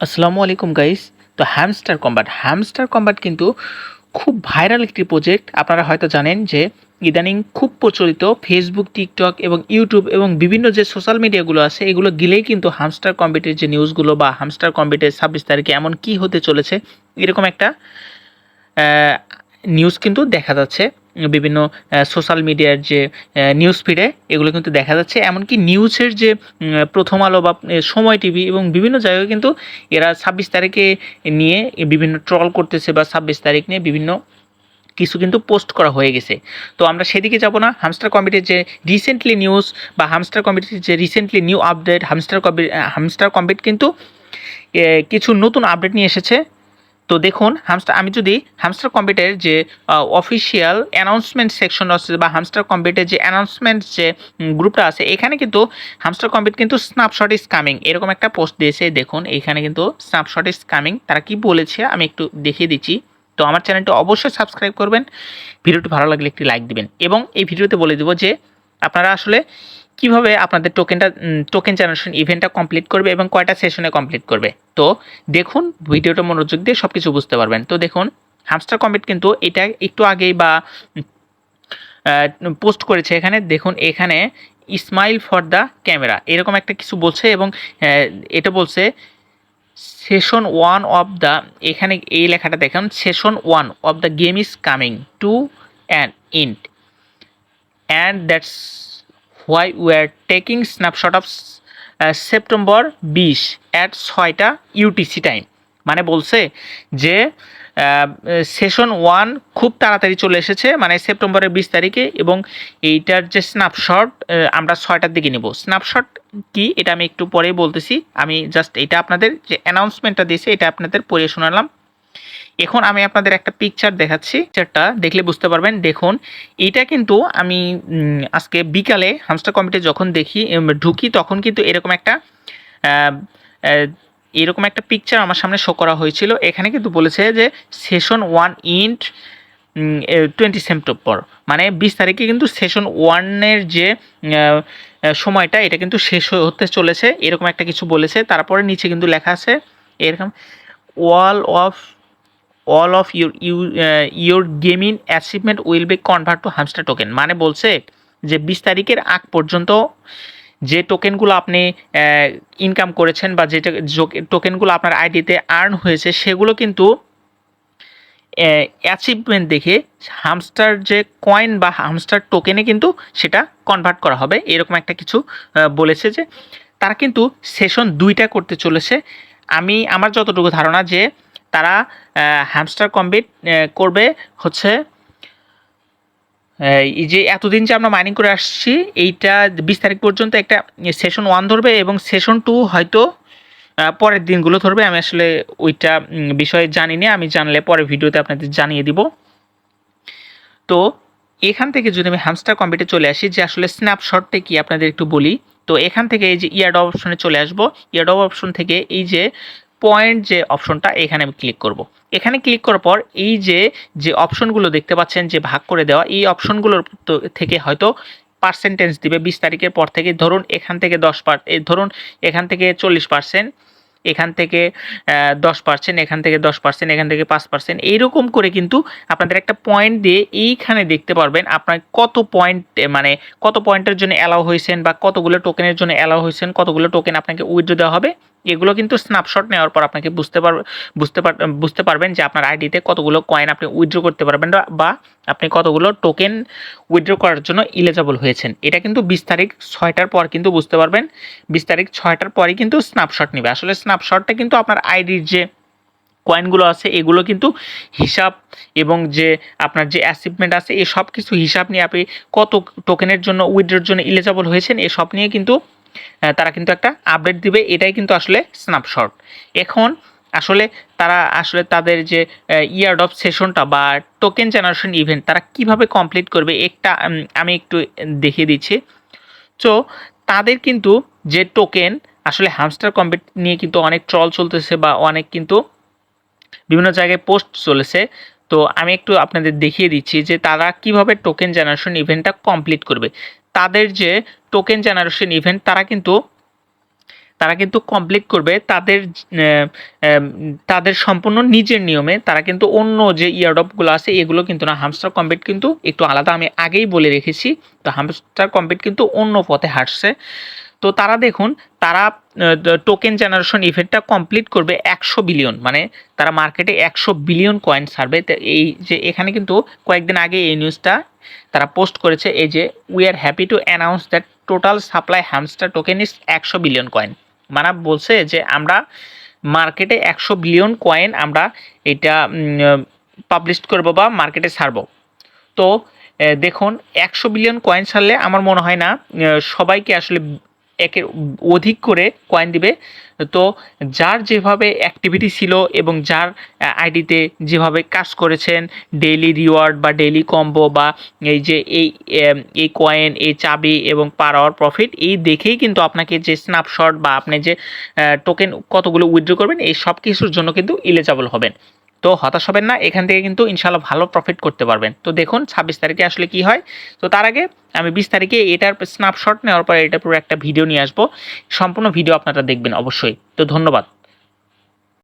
আসসালামু আলাইকুম গাইস। তো হ্যামস্টার কম্বাট কিন্তু খুব ভাইরাল একটি প্রজেক্ট। আপনারা হয়তো জানেন যে ইদানিং খুব প্রচলিত ফেসবুক, টিকটক এবং ইউটিউব এবং বিভিন্ন যে সোশ্যাল মিডিয়াগুলো আছে এগুলো গেলেই কিন্তু হামস্টার কম্বিটের যে নিউজগুলো বা হামস্টার কম্বিটের 26 তারিখে এমন কি হতে চলেছে এরকম একটা নিউজ কিন্তু দেখা যাচ্ছে বিভিন্ন সোশ্যাল মিডিয়ার যে নিউজ ফিডে এগুলো কিন্তু দেখা যাচ্ছে। এমনকি নিউজের যে প্রথম আলো বা সময় টিভি এবং বিভিন্ন জায়গায় কিন্তু এরা 26 তারিখে নিয়ে বিভিন্ন ট্রল করতেছে বা 26 তারিখ নিয়ে বিভিন্ন কিছু কিন্তু পোস্ট করা হয়ে গেছে। তো আমরা সেদিকে যাব না। হামস্টার কম্বিটের যে রিসেন্টলি নিউজ বা হামস্টার কম্বিটের যে রিসেন্টলি নিউ আপডেট, হামস্টার কম্বিট কিন্তু কিছু নতুন আপডেট নিয়ে এসেছে। তো দেখুন আমি যদি হামস্টার কম্বিটের যে অফিসিয়াল অ্যানাউন্সমেন্ট সেকশন আছে বা হামস্টার কম্বিটের যে অ্যানাউন্সমেন্ট যে গ্রুপটা আছে এখানে কিন্তু হামস্টার কম্বিট কিন্তু স্ন্যাপশট ইজ কামিং এরকম একটা পোস্ট দিয়েছে। দেখুন এইখানে কিন্তু স্ন্যাপশট ইজ কামিং তারা কি বলেছে আমি একটু দেখিয়ে দিচ্ছি। তো আমার চ্যানেলটি অবশ্যই সাবস্ক্রাইব করবেন, ভিডিওটি ভালো লাগলে একটি লাইক দিবেন এবং এই ভিডিওতে বলে দেবো যে আপনারা আসলে কিভাবে আপনাদের টোকেন জেনারেশন ইভেন্টটা কমপ্লিট করবে এবং কয়টা সেশনে কমপ্লিট করবে। তো দেখুন ভিডিওটা মনোযোগ দিয়ে সব কিছু বুঝতে পারবেন। তো দেখুন হামস্টার কম্বিট কিন্তু এটা একটু আগেই বা পোস্ট করেছে। এখানে দেখুন এখানে স্মাইল ফর দ্য ক্যামেরা এরকম একটা কিছু বলছে এবং এটা বলছে সেশন ওয়ান অফ দ্য, এখানে এই লেখাটা দেখুন, session one of the game is coming to an end and that's why we are taking snapshot of September 20 at 6টা ইউটিসি টাইম। মানে বলছে যে সেশন ওয়ান খুব তাড়াতাড়ি চলে এসেছে, মানে সেপ্টেম্বরের 20 তারিখে, এবং এইটার যে স্ন্যাপশট আমরা 6টার দিকে নিব। স্ন্যাপশট কি এটা আমি একটু পরেই বলতেছি, আমি জাস্ট এটা আপনাদের যে অ্যানাউন্সমেন্টটা দিয়েছে এটা আপনাদের পড়িয়ে শোনালাম। এখন আমি আপনাদের একটা পিকচার দেখাচ্ছি, পিকচারটা দেখলে বুঝতে পারবেন। দেখুন এইটা কিন্তু আমি আজকে বিকালে হামস্টার কমিটি যখন ঢুকি তখন কিন্তু এরকম একটা পিকচার আমার সামনে শো করা হয়েছিল। এখানে কিন্তু বলেছে যে সেশন ওয়ান ইন্ট 20 সেপ্টেম্বর, মানে 20 তারিখে কিন্তু সেশন ওয়ানের যে সময়টা এটা কিন্তু শেষ হতে চলেছে এরকম একটা কিছু বলেছে। তারপরে নিচে কিন্তু লেখা আছে এরকম all of your gaming achievement will be convert to hamster token. মানে বলছে যে 20 তারিখের আগ পর্যন্ত যে টোকেনগুলো আপনি ইনকাম করেছেন বা যে টোকেনগুলো আপনার আইডিতে আর্ন হয়েছে সেগুলো কিন্তু অ্যাচিভমেন্ট দেখে হামস্টার যে কয়েন বা হামস্টার টোকেনে কিন্তু সেটা কনভার্ট করা হবে এরকম একটা কিছু বলেছে। যে তারা কিন্তু সেশন 2টা করতে চলেছে। আমার যতটুকু ধারণা যে তারা হ্যামস্টার কম্বিট করবে হচ্ছে এই যে এতদিন যে আমরা মাইনিং করে আসছি এইটা 20 তারিখ পর্যন্ত একটা সেশন ওয়ান ধরবে এবং সেশন 2 হয়তো পরের দিনগুলো ধরবে। আমি আসলে ওইটা বিষয়ে জানি না, আমি জানলে পরের ভিডিওতে আপনাদের জানিয়ে দিব। তো এখান থেকে যদি আমি হ্যামস্টার কম্বিটে চলে আসি যে আসলে স্ন্যাপশটটা কি আপনাদের একটু বলি। তো এখান থেকে এই যে ইয়ারডপ অপশনে চলে আসবো। ইয়ারডপ অপশন থেকে এই যে পয়েন্ট যে অপশনটা এখানে আমি ক্লিক করব। এখানে ক্লিক করার পর এই যে অপশনগুলো দেখতে পাচ্ছেন যে ভাগ করে দেওয়া, এই অপশনগুলোর থেকে হয়তো পার্সেন্টেজ দিবে 20 তারিখের পর থেকে। ধরুন এখান থেকে ধরুন এখান থেকে 40%, এখান থেকে 10%, এখান থেকে 10%, এখান থেকে 5%, এইরকম করে কিন্তু আপনাদের একটা পয়েন্ট দিয়ে এইখানে দেখতে পারবেন আপনার কত পয়েন্ট, মানে কত পয়েন্টের জন্য অ্যালাউ হয়েছেন বা কতগুলো টোকেনের জন্য অ্যালাউ হয়েছেন, কতগুলো টোকেন আপনাকে উইথড্র দেওয়া হবে। এগুলো কিন্তু স্ন্যাপশট নেওয়ার পর আপনাকে বুঝতে পারবেন যে আপনার আইডিতে কতগুলো কয়েন আপনি উইথড্র করতে পারবেন বা আপনি কতগুলো টোকেন উইথড্র করার জন্য ইলিজিবল হয়েছেন। এটা কিন্তু 20 তারিখ 6টার পর কিন্তু বুঝতে পারবেন। 20 তারিখ 6টার পরই কিন্তু স্ন্যাপশট নেবে। আসলে স্ন্যাপশটটা কিন্তু আপনার আইডির যে কয়েনগুলো আছে এগুলো কিন্তু হিসাব এবং যে আপনার যে অ্যাচিভমেন্ট আছে এই সব কিছু হিসাব নিয়ে আপনি কত টোকেনের জন্য উইথড্রর জন্য ইলিজিবল হয়েছেন এসব নিয়ে কিন্তু তারা কিন্তু একটা আপডেট দিবে। এটাই কিন্তু আসলে স্ন্যাপশট। এখন আসলে তারা আসলে তাদের যে ইয়ারডপ সেশনটা বা টোকেন জেনারেশন ইভেন্ট তারা কিভাবে কমপ্লিট করবে একটা আমি একটু দেখিয়ে দিচ্ছি। তো তাদের কিন্তু যে টোকেন আসলে হামস্টার কম্বিট নিয়ে কিন্তু অনেক ট্রল চলতেছে বা অনেক কিন্তু বিভিন্ন জায়গায় পোস্ট চলেছে। তো আমি একটু আপনাদের দেখিয়ে দিচ্ছি যে তারা কিভাবে টোকেন জেনারেশন ইভেন্টটা কমপ্লিট করবে। তাদের যে টোকেন জেনারেশন ইভেন্ট তারা কিন্তু তারা কিন্তু কমপ্লিট করবে তাদের সম্পূর্ণ নিজের নিয়মে। তারা কিন্তু অন্য যে ইয়ারড্রপগুলো আছে এগুলো কিন্তু না, হামস্টার কমপ্লিট কিন্তু একটু আলাদা, আমি আগেই বলে রেখেছি। তো হামস্টার কমপ্লিট কিন্তু অন্য পথে হাঁটছে। তো তারা দেখুন, তারা টোকেন জেনারেশন ইভেন্টটা কমপ্লিট করবে 100 বিলিয়ন, মানে তারা মার্কেটে 100 বিলিয়ন কয়েন ছাড়বে। এই যে এখানে কিন্তু কয়েকদিন আগে এই নিউজটা তারা পোস্ট করেছে, এই যে we are happy to announce that total supply hamster token is 100 billion coin. মানে বলছে যে আমরা মার্কেটে 100 বিলিয়ন কয়েন আমরা এটা পাবলিশ করবো বা মার্কেটে ছাড়বো। তো দেখুন, 100 বিলিয়ন কয়েন ছাড়লে আমার মনে হয় না সবাইকে আসলে একের অধিক করে কয়েন দিবে। তো যার যেভাবে অ্যাক্টিভিটি ছিল এবং যার আইডিতে যেভাবে কাজ করেছেন, ডেইলি রিওয়ার্ড বা ডেইলি কম্বো বা এই যে এই কয়েন, এই চাবি এবং পার আওয়ার প্রফিট, এই দেখেই কিন্তু আপনাকে যে স্ন্যাপশট বা আপনি যে টোকেন কতগুলো উইথড্র করবেন, এই সব কিছুর জন্য কিন্তু এলিজিবল হবেন। তো হতাশ হবেন না, এখান থেকে কিন্তু ইনশাল্লাহ ভালো প্রফিট করতে পারবেন। তো দেখুন 26 তারিখে আসলে কি হয়। তো তার আগে আমি 20 তারিখে এটার স্ন্যাপশট নেওয়ার পরে এটা পুরো একটা ভিডিও নিয়ে আসবো, সম্পূর্ণ ভিডিও আপনারা দেখবেন অবশ্যই। তো ধন্যবাদ।